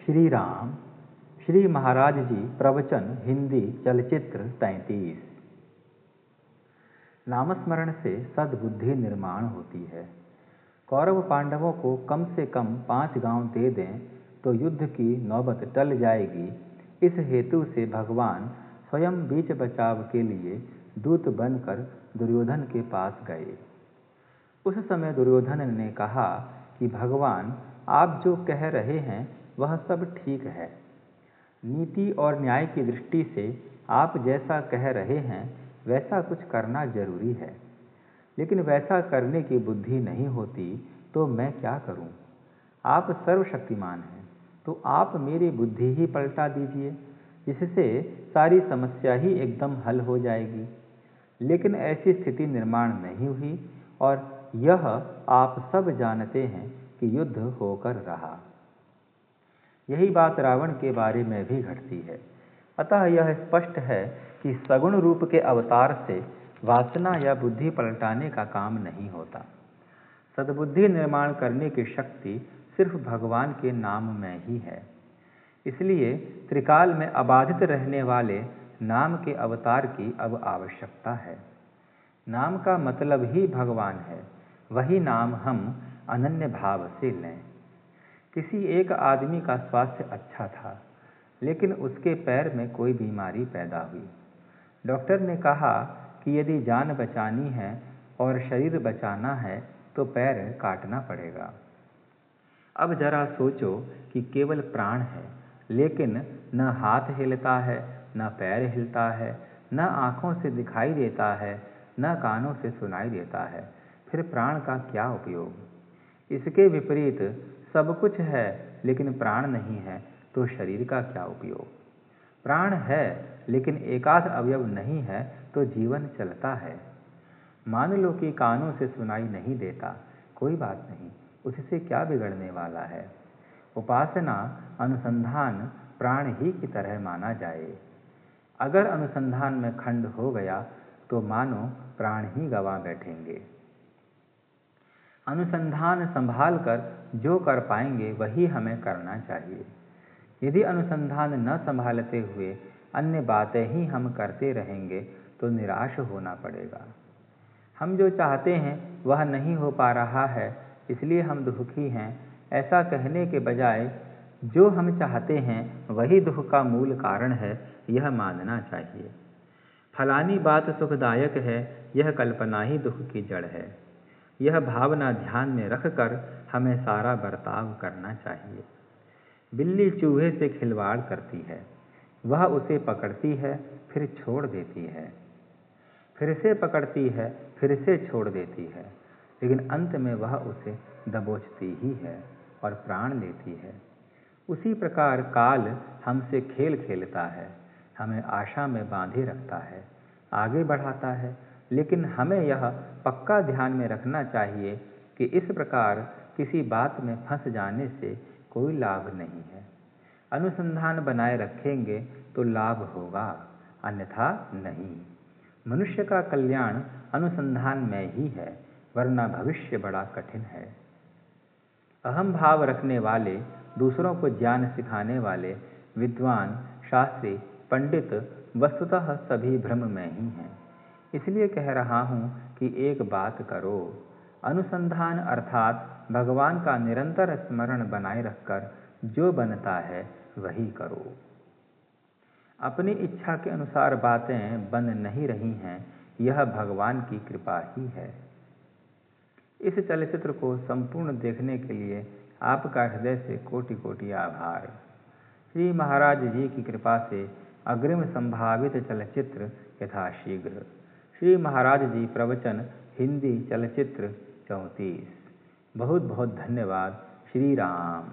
श्री राम। श्री महाराज जी प्रवचन हिंदी चलचित्र 33। नामस्मरण से सद्बुद्धि निर्माण होती है। कौरव पांडवों को कम से कम 5 गांव दे दें तो युद्ध की नौबत टल जाएगी। इस हेतु से भगवान स्वयं बीच बचाव के लिए दूत बनकर दुर्योधन के पास गए। उस समय दुर्योधन ने कहा कि भगवान, आप जो कह रहे हैं वह सब ठीक है। नीति और न्याय की दृष्टि से आप जैसा कह रहे हैं वैसा कुछ करना जरूरी है, लेकिन वैसा करने की बुद्धि नहीं होती तो मैं क्या करूं? आप सर्वशक्तिमान हैं, तो आप मेरी बुद्धि ही पलटा दीजिए, जिससे सारी समस्या ही एकदम हल हो जाएगी। लेकिन ऐसी स्थिति निर्माण नहीं हुई और यह आप सब जानते हैं कि युद्ध होकर रहा। यही बात रावण के बारे में भी घटती है। अतः यह स्पष्ट है कि सगुण रूप के अवतार से वासना या बुद्धि पलटाने का काम नहीं होता। सद्बुद्धि निर्माण करने की शक्ति सिर्फ भगवान के नाम में ही है। इसलिए त्रिकाल में अबाधित रहने वाले नाम के अवतार की अब आवश्यकता है। नाम का मतलब ही भगवान है, वही नाम हम अनन्य भाव से लें। किसी एक आदमी का स्वास्थ्य अच्छा था, लेकिन उसके पैर में कोई बीमारी पैदा हुई। डॉक्टर ने कहा कि यदि जान बचानी है और शरीर बचाना है तो पैर काटना पड़ेगा। अब जरा सोचो कि केवल प्राण है, लेकिन न हाथ हिलता है, न पैर हिलता है, न आँखों से दिखाई देता है, न कानों से सुनाई देता है, फिर प्राण का क्या उपयोग? इसके विपरीत सब कुछ है लेकिन प्राण नहीं है तो शरीर का क्या उपयोग? प्राण है लेकिन एकाध अवयव नहीं है तो जीवन चलता है। मान लो कि कानों से सुनाई नहीं देता, कोई बात नहीं, उससे क्या बिगड़ने वाला है। उपासना अनुसंधान प्राण ही की तरह माना जाए। अगर अनुसंधान में खंड हो गया तो मानो प्राण ही गंवा बैठेंगे। अनुसंधान संभाल कर जो कर पाएंगे वही हमें करना चाहिए। यदि अनुसंधान न संभालते हुए अन्य बातें ही हम करते रहेंगे तो निराश होना पड़ेगा। हम जो चाहते हैं वह नहीं हो पा रहा है, इसलिए हम दुखी हैं, ऐसा कहने के बजाय जो हम चाहते हैं वही दुख का मूल कारण है, यह मानना चाहिए। फलानी बात सुखदायक है, यह कल्पना ही दुख की जड़ है। यह भावना ध्यान में रखकर हमें सारा बर्ताव करना चाहिए। बिल्ली चूहे से खिलवाड़ करती है, वह उसे पकड़ती है फिर छोड़ देती है, फिर से पकड़ती है फिर से छोड़ देती है, लेकिन अंत में वह उसे दबोचती ही है और प्राण लेती है। उसी प्रकार काल हमसे खेल खेलता है, हमें आशा में बांधे रखता है, आगे बढ़ाता है, लेकिन हमें यह पक्का ध्यान में रखना चाहिए कि इस प्रकार किसी बात में फंस जाने से कोई लाभ नहीं है। अनुसंधान बनाए रखेंगे तो लाभ होगा, अन्यथा नहीं। मनुष्य का कल्याण अनुसंधान में ही है, वरना भविष्य बड़ा कठिन है। अहम भाव रखने वाले, दूसरों को ज्ञान सिखाने वाले विद्वान, शास्त्री, पंडित वस्तुतः सभी भ्रम में ही हैं। इसलिए कह रहा हूँ कि एक बात करो, अनुसंधान अर्थात भगवान का निरंतर स्मरण बनाए रखकर जो बनता है वही करो। अपनी इच्छा के अनुसार बातें बन नहीं रही हैं, यह भगवान की कृपा ही है। इस चलचित्र को संपूर्ण देखने के लिए आपका हृदय से कोटि कोटि आभार। श्री महाराज जी की कृपा से अग्रिम संभावित चलचित्र यथाशीघ्र। श्री महाराज जी प्रवचन हिंदी चलचित्र 34। बहुत बहुत धन्यवाद। श्री राम।